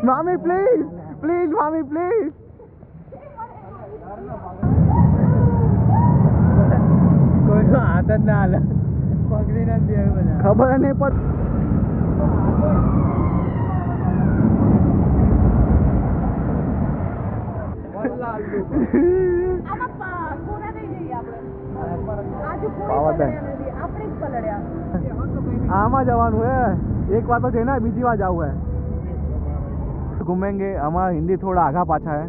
મામી please please મામી please. કોઈનો હાથ જ ના હાલે, પકડીને જ બે બધા ખબર નહીં પણ આમાં જવાનું હે. एक बार तो है ना, बीजी बार जाऊ है घूमेंगे. हमारा हिंदी थोड़ा आगा पाछा है.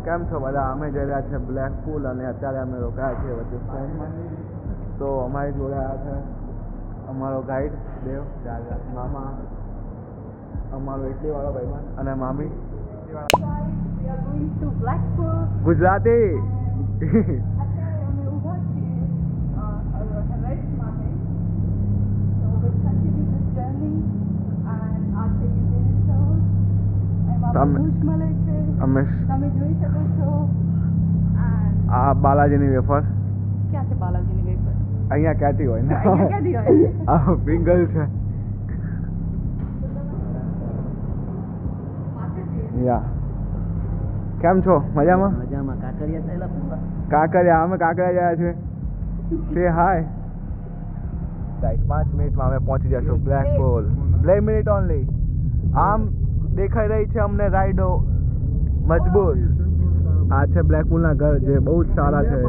કેમ છો બધા? અમે જઈ રહ્યા છે બ્લેક પુલ અને અત્યારે અમે રોકાયા છીએ વચ્ચે સ્ટેન્ડમાં. તો અમારી જોડે આવ્યા છે અમારો ગાઈડ દેવ, મામા, અમારો ઇટલીવાળો ભાઈબંધ અને મામી ગુજરાતી. અમે જોઈ શકો છો આ બાલાજીની વેફર. ક્યાં છે બાલાજીની વેફર? અહીંયા ક્યાંથી હોય ને, ક્યાંથી હોય? આ પિંગલ છે. યા કેમ છો? મજામાં? મજામાં. કાંકરિયા ચાલ્યા પૂરા? કાંકરિયા, અમે કાંકરિયા ગયા છે. સે હાય ગાઈસ. 5 મિનિટમાં અમે પહોંચી જશું બ્લેક પુલ. 2 મિનિટ ઓનલી. આમ દેખાઈ રહી છે અમને રાઈડો મજબૂત. આ છે બ્લેક પુલ ના ઘર જે બહુ જ સારા છે.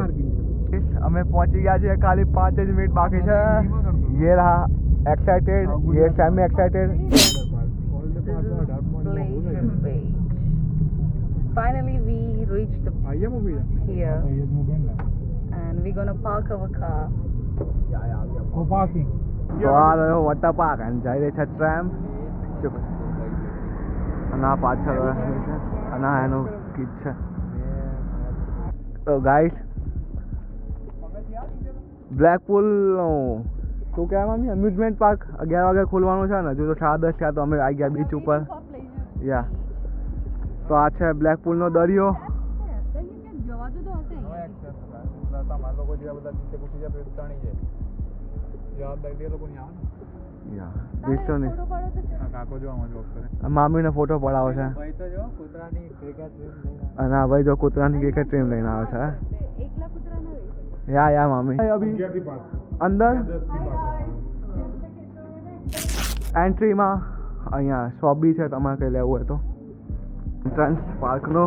અમે પહોંચી ગયા છીએ, ખાલી 5 જ મિનિટ બાકી છે. ये रहा एक्साइटेड, ये semi excited. Finally we reached the here and we're gonna park our car. તો આ રહ્યો વોટર પાર્ક અને જઈ રહી છે ટ્રેમ. અને આ પાછળ છે અને આ એનું કીટ છે. તો ગાઈસ બ્લેક પુલ શું કહેવાય મામી, અમ્યુઝમેન્ટ પાર્ક 11 વાગે ખોલવાનું છે ને, હજુ તો 10:30 થયા. તો અમે આવી ગયા બીચ ઉપર. યા તો આ છે બ્લેક પુલ નો દરિયો. મામી ને ફોટો પડાવો છે અને આ ભાઈ જો કૂતરાની ક્રિકેટ ટીમ લઈને આવે છે. યા મામી અભી અંદર એન્ટ્રીમાં અહીંયા શોપ બી છે, તમારે કંઈ લેવું હોય તો. एंट्रेंस पार्क नो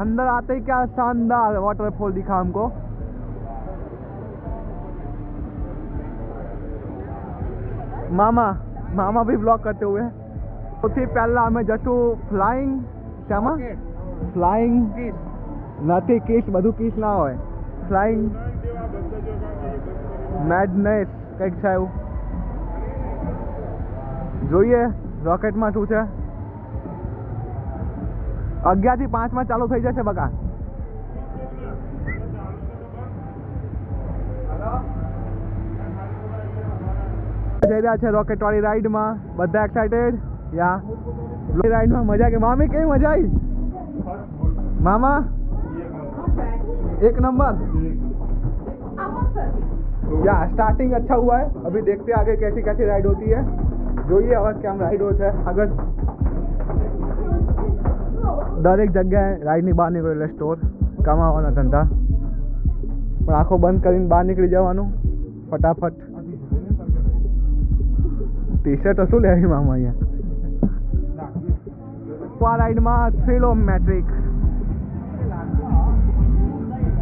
अंदर आते ही क्या शानदार वाटरफॉल दिखा हमको. मामा भी ब्लॉग करते हुए. સૌથી પહેલા અમે જશું ફ્લાઇંગ. શામાં? ફ્લાઇંગ નથી, કિસ બધું કિસ ના હોય. ફ્લાઇંગ મેડનેસ કંઈક છે એવું. જોઈએ રોકેટમાં શું છે. 11 થી 5 માં ચાલુ થઈ જશે બકા. જઈ રહ્યા છે રોકેટ વાળી રાઈડમાં. બધા એક્સાઇટેડ? યા રાઈડમાં મજા કે મામી? કેવી મજા આવી मामा? एक नंबर. या स्टार्टिंग अच्छा हुआ है. अभी देखते हैं आगे कैसी कैसी राइड होती है. જોઈએ હવે કેમ રાઈડો છે આગળ. દરેક જગ્યાએ રાઈડની બહાર નીકળો એટલે સ્ટોર, કમાવાના ધંધા. પણ આંખો બંધ કરીને બહાર નીકળી જવાનું ફટાફટ. ટી શર્ટ શું લેવી મામા અહીંયા? આ રાઈડમાં થ્રિલોમેટ્રિક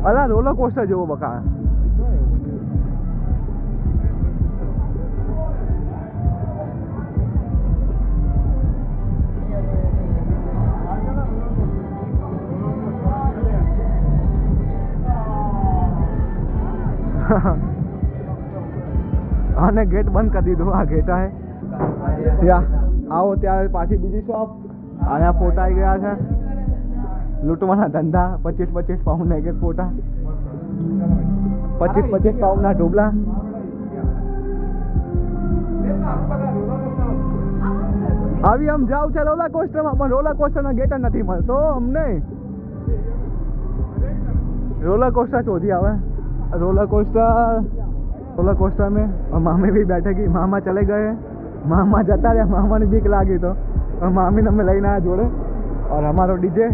અલા રોલર કોસ્ટર જેવો બકા. આને ગેટ બંધ કરી દીધું. આ ગેટ હે યા આવો ત્યારે પાછી બીજી શોપ. આયા ફોટા આવી ગયા છે લૂંટવાના ધંધા 25 પાઉન્ડ એક ફોટા 25 પાઉન્ડના ઢોબલા अभी हम जाओ છે રોલર કોસ્ટર માં પણ રોલર કોસ્ટર નો ગેટ નથી મળતો અમને रोलर कोस्टर शोधी आवे रोलर कोस्टर में और मामी भी बैठेगी मामा चले गए मामा जता रहा मामा ने बीक लागी तो और मामी ने हमें लઈને आया जोड़े और हमारो डीजे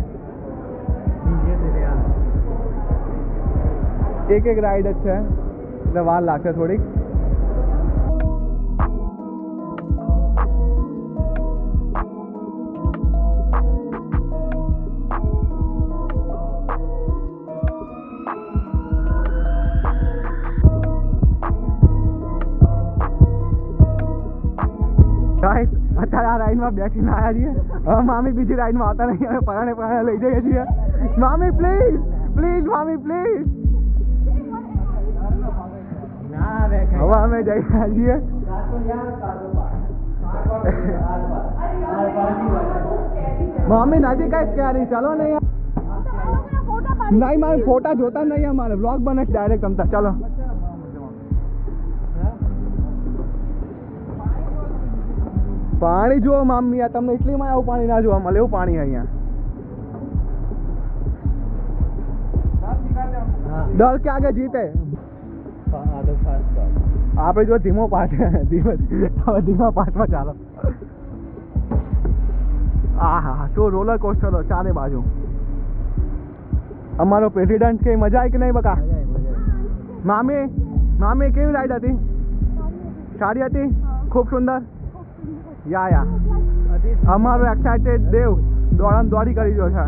एक राइड अच्छे है એટલે વાર લાગશે થોડીક અત્યારે આ રાઈડમાં બેસીને આવ્યા છીએ હવે મામી બીજી રાઈડમાં આવતા નહીં અમે પરાણે લઈ જઈએ છીએ મામી પ્લીઝ મામી પ્લીઝ હવે અમે જઈ રહ્યા છીએ મામી નથી કઈ સ્કેરી ચાલો ને નહીં મારે ફોટા જોતા નહીં અમારે વ્લોગ બને ડાયરેક્ટ તમતા ચાલો પાણી જુઓ મામી આ તમને એટલી માં આવું પાણી ના જોવા મળે એવું પાણી અહીંયા ડર કે આગે જીતે આપણે જો ધીમો પાસ ધીમા પાસમાં ચાલો હા શું રોલર કોસ્ટરો ચારે બાજુ અમારો પ્રેસિડેન્ટ કે મજા આવી કે નહીં બકા મામી કેવી રાઈડ હતી સારી હતી ખૂબ સુંદર યા અમારો એક્સાઇટેડ દેવ દોડી કરી ગયો છે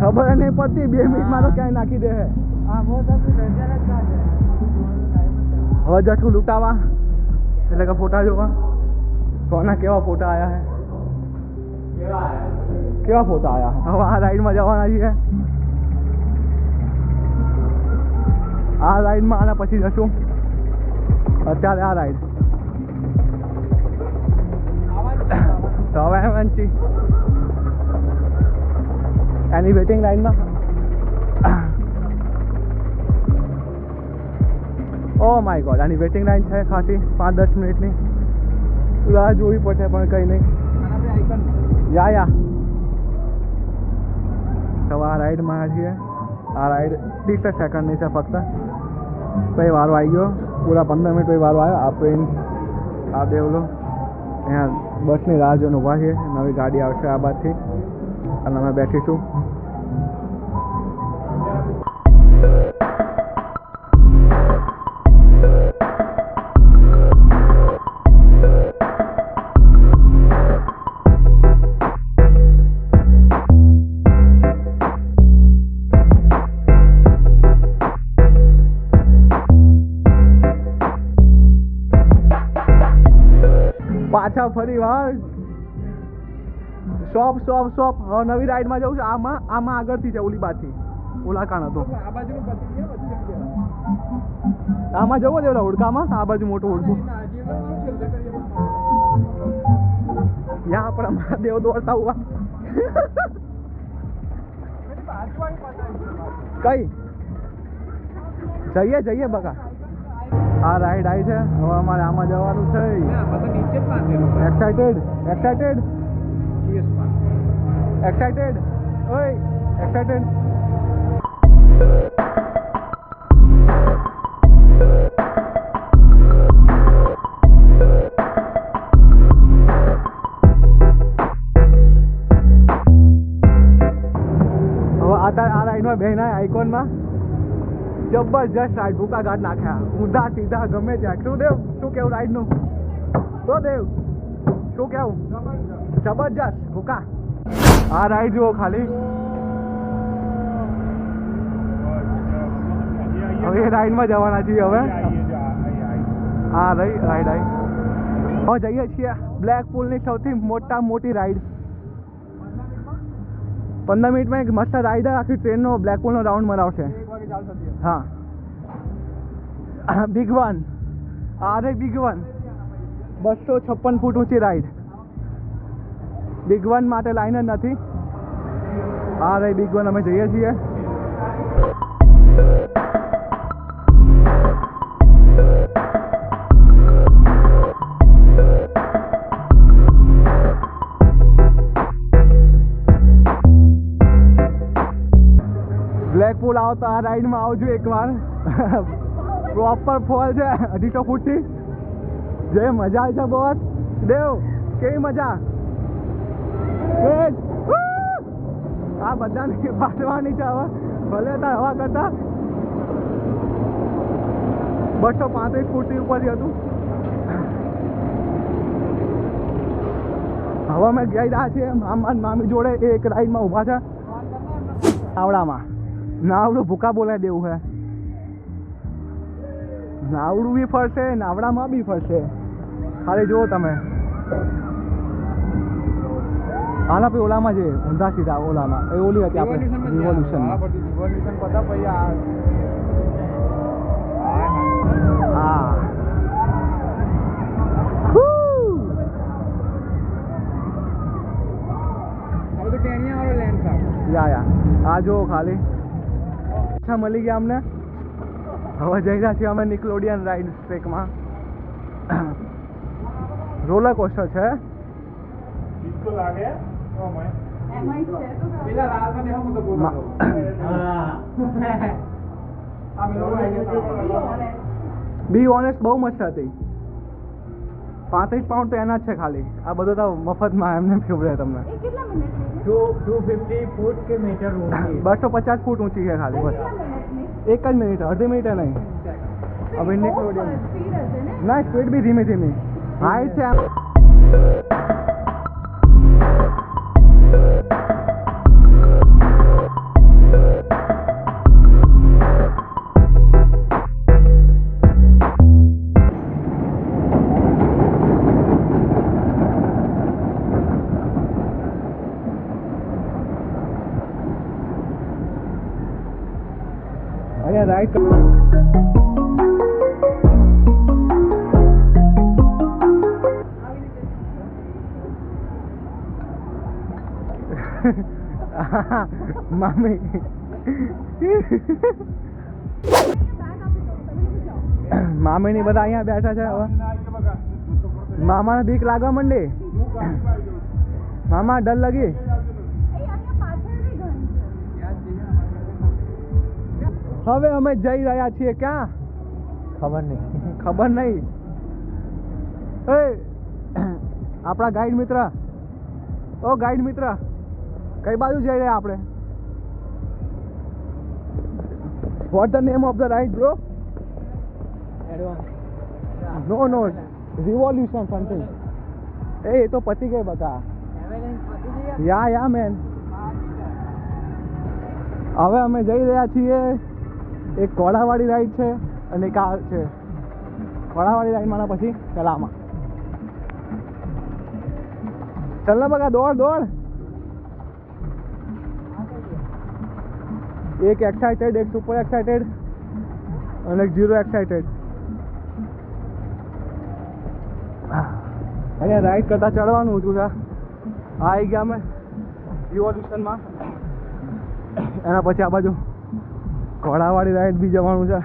ખબર નહીં પડતી 2 મિનિટમાં તો ક્યાંય નાખી દે હવે જશું લૂંટાવા એટલે કે ફોટા જોવા કોના કેવા ફોટા આયા હે કેવા ફોટા આયા હવે આ રાઈડમાં જવાના છીએ આ રાઈડમાં આના પછી જશું અત્યારે આ રાઈડ તો હવે વંચી એની વેટિંગ લાઈનમાં ઓ માય ગોડ આની વેટિંગ લાઈન છે ખાસી 5-10 મિનિટની રાહ જોવી પડશે પણ કંઈ નહીં યા તો આ રાઈડમાં છીએ આ રાઈડ 30 સેકન્ડની છે ફક્ત પછી વારો આવી ગયો પૂરા 15 મિનિટ પછી વારો આવ્યો આ પ્રિન્સ આ દેવલો અહીંયા બસની રાહ જોઈને ઊભા છીએ નવી ગાડી આવશે આ બાજુથી અને અમે બેઠીશું પાછા ફરી વાર શોપ હવે નવી રાઈડમાં જવું છે આમાં આગળથી છે ઓલી બાજુથી ઓલા કાણ હતો આમાં જવું છે ઓલા હુડકામાં આ બાજુ મોટું હુડકું યહાં પર હમારા દેવ દોડતા હુઆ કઈ જઈએ બકા આ રાઈડ આવી છે હવે અમારે આમાં જવાનું છે એક્સાઇટેડ ઓય એક્સાઇટેડ હવે આ રાઈડમાં બહેના આઇકોનમાં જબરજસ્ત રાઈડ ભૂકા ઘાટ નાખ્યા ઊંધા સીધા ગમે ત્યાં શું દેવ શું કેવું રાઈડનું તો દેવ શું કેવું જબરજસ્ત ભૂકા આ રાઈડ જુઓ ખાલી. હવે એ રાઈડમાં જવાના છીએ હવે. આ રહી રાઈડ આવી. હવે જઈએ છીએ બ્લેક પુલની સૌથી મોટી રાઈડ. 15 મિનિટમાં એક મસ્ત રાઈડ આખી ટ્રેનનો બ્લેક પુલનો રાઉન્ડ મરાવશે. હા, બિગ વન. આ રે બિગ વન. 256 ફૂટ ઊંચી રાઈડ. બિગ વન માટે લાઈન જ નથી. આ રે બિગ વન. અમે જઈએ છીએ. બ્લેક પુલ આવો તો આ રાઈડમાં આવજો એકવાર. પ્રોપર ફોલ છે 250 ફૂટથી. જે મજા આવે છે બોસ દેવ, કેવી મજા. આ બધાને પાડવાની છે હવે, ભલે તાર હવા કરતા. 235 ફૂટથી ઉપરથી હતું. હવે અમે ગઈ રહ્યા છીએ મામા મામી જોડે. એક રાઈડમાં ઊભા છે નાવડામાં. નાવડું ભૂકા બોલાવી દેવું છે. નાવડું બી ફરશે, નાવડામાં બી ફરશે. ખાલી જુઓ તમે. આના પછી ઓલામાં છે ઊંધા સીધા. ઓલામાં એ ઓલી હતી આપણે રિવોલ્યુશનમાં. હા, યા આ જો ખાલી અચ્છા મળી ગયા અમને. હવે જઈ રહ્યા છીએ અમે નિકલોડિયન રાઈડ ટ્રેકમાં. રોલર કોસ્ટર છે. બી ઓનેસ્ટ બહુ મસ્ત હતી. 35 પાઉન્ડ તો એના જ છે ખાલી. આ બધું તો મફતમાં એમને ફેવરે તમને. 250 ફૂટ કે મીટર ઊંચી. 250 ફૂટ ઊંચી છે ખાલી. બસ એક જ મિનિટ, અડધી મિનિટ નહીં. હવે નિકલોડિયન ના સ્પીડ બી ધીમી ધીમી. હાઈટ છે. અહીંયા રાઈડ મામી મામીની બધા અહીંયા બેઠા છે. હવે મામાને બીક લાગવા માંડી. મામા ડર લગી. હવે અમે જઈ રહ્યા છીએ ક્યાં ખબર નહીં. એ આપણા ગાઈડ મિત્ર, ઓ ગાઈડ મિત્ર, કઈ બાજુ જઈ રહ્યા આપણે? What the name of the ride bro? No revolution something. એ તો પતી ગઈ બકા. Yeah man. હવે અમે જઈ રહ્યા છીએ. એક ઘોડાવાળી રાઈડ છે અને એક આ છે. ઘોડાવાળી રાઈડમાં પછી પેલામાં. ચાલ ને બકા, દોડ. એક એક્સાઇટેડ, એક સુપર એક્સાઇટેડ અને એક 0 એક્સાઇટેડ. અહીંયા રાઈડ કરતા ચડવાનું હતું છે. આવી ગયા અમે રિવોલ્યુશનમાં. એના પછી આ બાજુ ઘોડાવાળી રાઈડ બી જવાનું છે.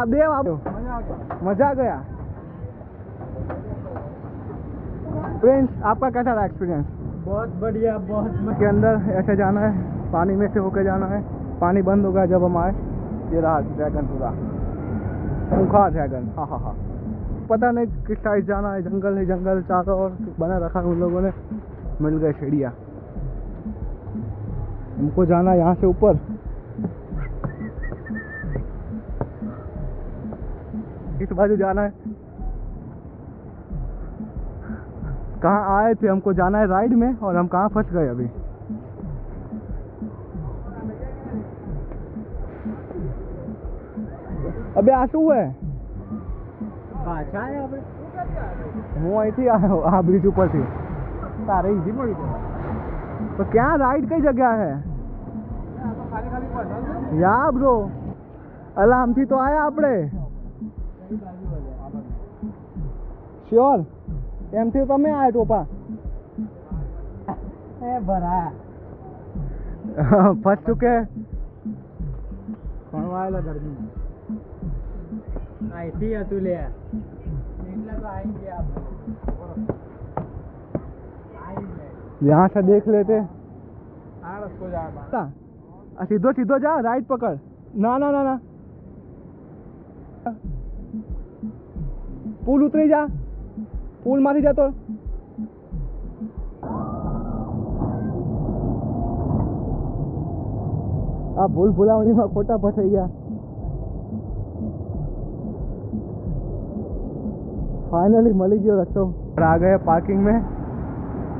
देव आप मजा आ गया। फ्रेंड्स आपका कैसा रहा एक्सपीरियंस? बहुत बढ़िया, बहुत के अंदर ऐसे जाना है, पानी में से होकर जाना है। पानी बंद हो गया जब हम आए। ये रहा ड्रैगन, पूरा खूंखार ड्रैगन। हाँ हाँ हाँ, पता नहीं किस साइड जाना है, जंगल है, जंगल चारों ओर बना रखा है उन लोगों ने। मिल गए सीढ़ियाँ, हमको जाना है यहाँ से ऊपर। इस बाजू जाना है। कहाँ आए थे, हमको जाना है राइड में, और हम कहाँ फंस गए अभी। अबे आंसू है પાછા આયા આપણે હું અહીંથી આવ્યો આ બ્રિજ ઉપરથી તારે ઈઝી મળી ગયો તો ક્યાં રાઈડ કઈ જગ્યા है ખાલી ખાલી પડે યા બ્રો અલા આમથી તો આયા આપણે શ્યોર એમથી તમે આયા ટોપા એ ભરા ફસ ચુકે ભણવા આવેલા ગરમી અહીંથી હતું લે એટલે તો આવી ગયા यहाँ से देख लेते આ રસ્તો જાય सीधो सीधो जा राइट पकड़ ना ना ना ना पुल उतरी जा पुल मारी जा तो आ भूल भुलावणी में खोटा फसाई गया फाइनली मली गयो रस्तो आ गए पार्किंग में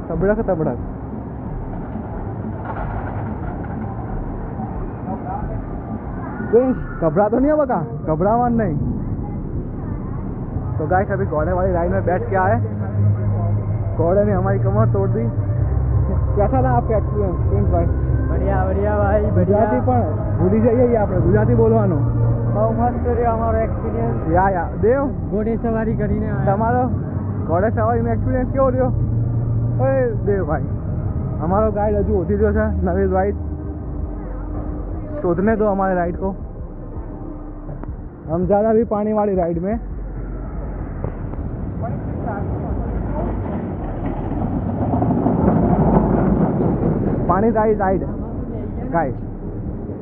तबड़क तबड़क घबरा तो नहीं है बका घबरावन नहीं तो गाइस अभी घोड़े वाली राइड में बैठ के आए घोड़े ने हमारी कमर तोड़ दी कैसा रहा आपका एक्सपीरियंस प्रिंस भाई बढ़िया बढ़िया भाई गुजराती पण भूली जाइए આપણે ગુજરાતી બોલવાનું બહુ મસ્ત રહ્યો અમારો એક્સપિરિયન્સ યા દેવ ઘોડે સવારી કરીને આયા તમારો ઘોડે સવારીનો એક્સપિરિયન્સ કેવો રહ્યો ઓય દેવ ભાઈ हमारो गाइड हजू होती जो है नवी राइड शोधने दो हमारे राइड को हम ज़्यादा भी पानी वाली राइड में पानी राइड राइड गाइड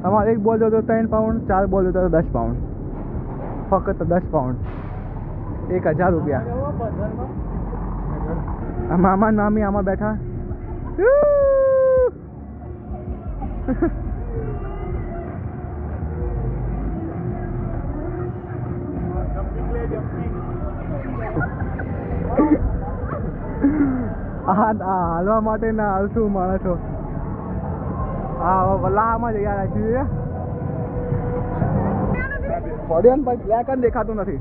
हमारे एक बोल दो तो 3 पाउंड 4 बोल दो तो 10 पाउंड फकत 10 पाउंड 1000 रुपया मामा मामी आमा बैठा હાલવા માટે ના આળસુ માણસો વલ્લામાં જઈ રહ્યા છીએ પડ્યો ને બ્લેક અને દેખાતું નથી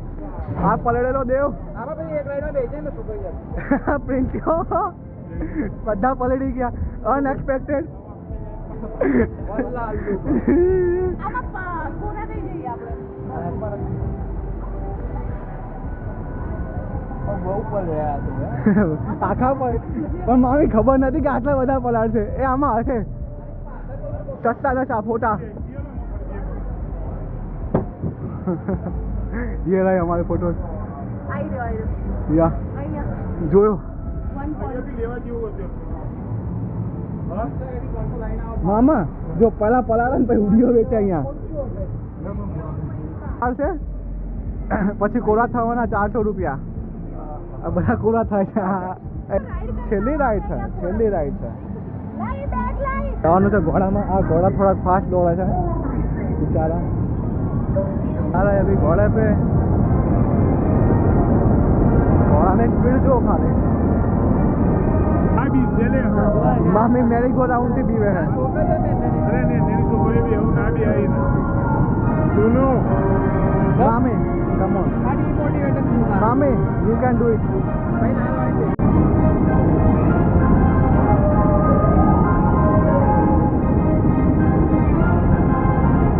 આ પલળેલો દેવ આમાં પછી એક રાઈડમાં બેસી ને સુકાઈ જાય પ્રિન્ટ્યો બધા પલળી ગયા અનએક્સપેક્ટેડ બહુ પલળ્યા હતું આખા પર પણ મારી ખબર નથી કે આટલા બધા પલાળશે એ આમાં હશે સસ્તા નશા ફોટા ये रहे हमारे फोटोज या જોયો મામા જો પેલા પલાળે ને પછી ઉડીઓ વેચે અહીંયા છે પછી કોરા થવાના 400 રૂપિયા આ બધા કોરા થાય છે છેલ્લી રાઈડ છે છેલ્લી રાઈડ છે જવાનું છે ઘોડામાં આ ઘોડા થોડા ફાસ્ટ દોડે છે बेचारा अरे अभी घोड़े पे घोड़ा ने स्पीड जो खाले मामी मेरी को राउंड थी बीवे है अरे नहीं मेरी तो कोई भी हो ना भी आई ना सुनो मामी कम ऑन मामी यू कैन डू इट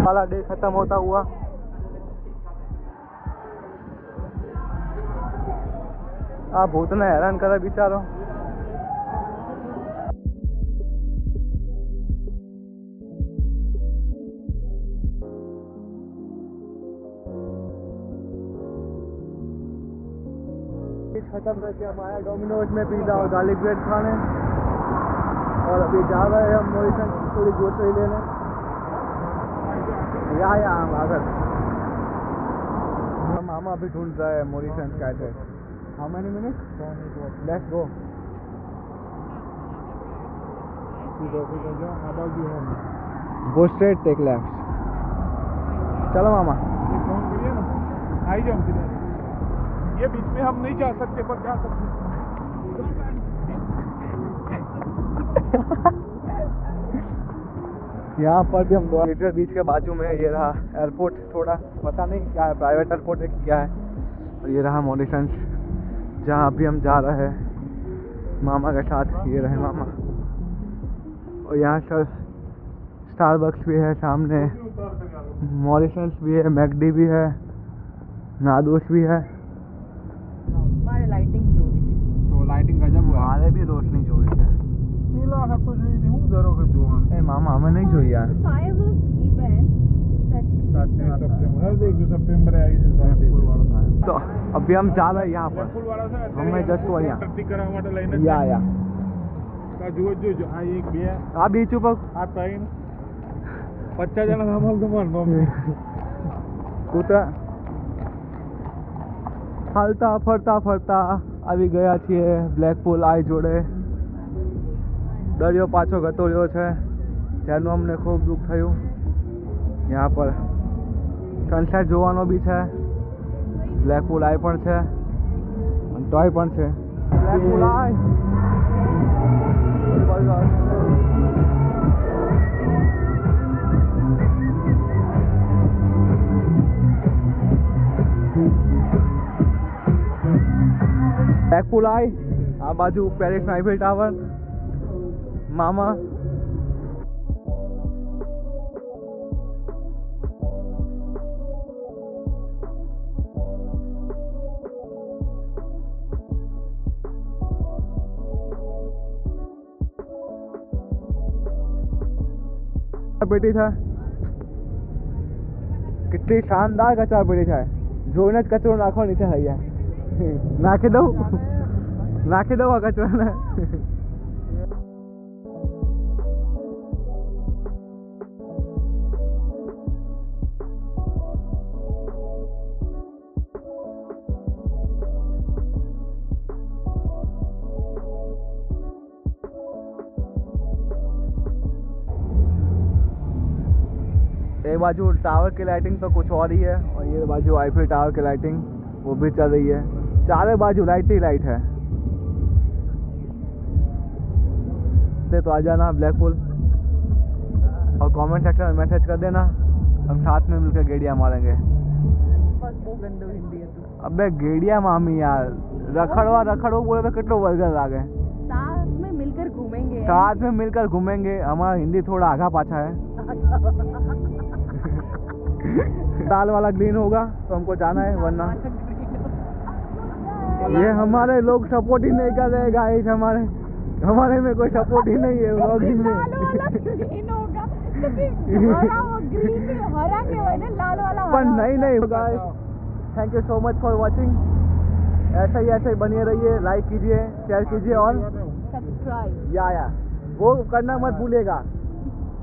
वाला डे खत्म होता हुआ आ भूत ने हैरान करे बिचारो सैंडविच खत्म करके हम आए डोमिनोज में पिज़्ज़ा और गार्लिक ब्रेड खाने, और अभी जा रहे हैं हम मॉरिसन थोड़ी ग्रोसरी लेने। या हम अगर मामा अभी ढूंढ रहा है मॉरिसन का address. How many minutes? Let's go. Go straight, take left. चलो मामा। फोन करिए ना, आई जाओ किधर। ये बीच में हम नहीं जा सकते पर जा सकते। यहाँ पर भी हम ग्रेटर बीच के बाजू में, ये रहा एयरपोर्ट, थोड़ा पता नहीं क्या है, प्राइवेट एयरपोर्ट है क्या है। और ये रहा मॉरिसन जहाँ अभी हम जा रहे हैं मामा के साथ। ये रहे मामा। और यहाँ सर स्टारबक्स भी है सामने, मॉरिसन भी है, मैकडी भी है, नादोस भी है। મારે લાઇટિંગ જોવી છે. તો લાઇટિંગ ગજબ હોય. મારે બી રોશની જોવી છે. પેલા વખત તો જોઈ હતી, હું દર વખત જોવાનું. એ મામા અમે નહીં જોઈ યાર. Fireworks event that सितंबर, हर देख सितंबर आई से साथ। तो अभी हम जा रहे हैं यहाँ पर। फूल वाला से हमें जस्ट वो यहाँ प्रतीक करा માટે લઈને या કા જો આ એક બે આ બીચ ઉપર આ ત્રણ 50 જણા સાંભળ તમાર નોમ કૂતરા હાલતા ફરતા ફરતા આવી ગયા છીએ બ્લેકપુલ આઈ જોડે। દરિયો પાછો ગતો રહ્યો છે, જેનું અમને ખૂબ દુઃખ થયું। यहाँ पर સનસેટ જોવાનો બી છે, બ્લેકપુલ આઈ પણ છે અને ટોય પણ છે। બ્લેકપુલ આઈ બ્લેકપુલ આઈ, આ બાજુ પેરિસનો આઈફેલ ટાવર, મામા। પેટી છે, કેટલી શાનદાર કચરા પેટી છે, જોઈને જ કચરો નાખવા નીચે થઈ જાય। નાખી દઉં આ કચરાને। ये बाजू टावर की लाइटिंग तो कुछ और ही है, और ये बाजू आईफिल टावर की लाइटिंग वो भी चल रही है। चारों बाजू लाइट ही लाइट है। तो आ जाना ब्लैकपुल और कमेंट सेक्शन में मैसेज कर देना, हम साथ में मिलकर गेड़िया मारेंगे। बस बहुत गंदो हिंदी है तू। अबे गेड़िया मामी यार, रखड़ो बोले तो कितनो वर्गर लागे। साथ में मिलकर घूमेंगे। साथ में मिलकर घूमेंगे। हमारा हिंदी थोड़ा आगा पाछा है। दाल वाला ग्रीन होगा तो हमको जाना है, वरना ये हमारे लोग सपोर्ट ही नहीं कर रहे गाइस। हमारे में कोई सपोर्ट ही नहीं है व्लॉगिंग में। पर नहीं guys, thank you so much for watching. ऐसे ही बनिए रहिए, लाइक कीजिए, शेयर कीजिए और सब्सक्राइब या वो करना मत भूलिएगा।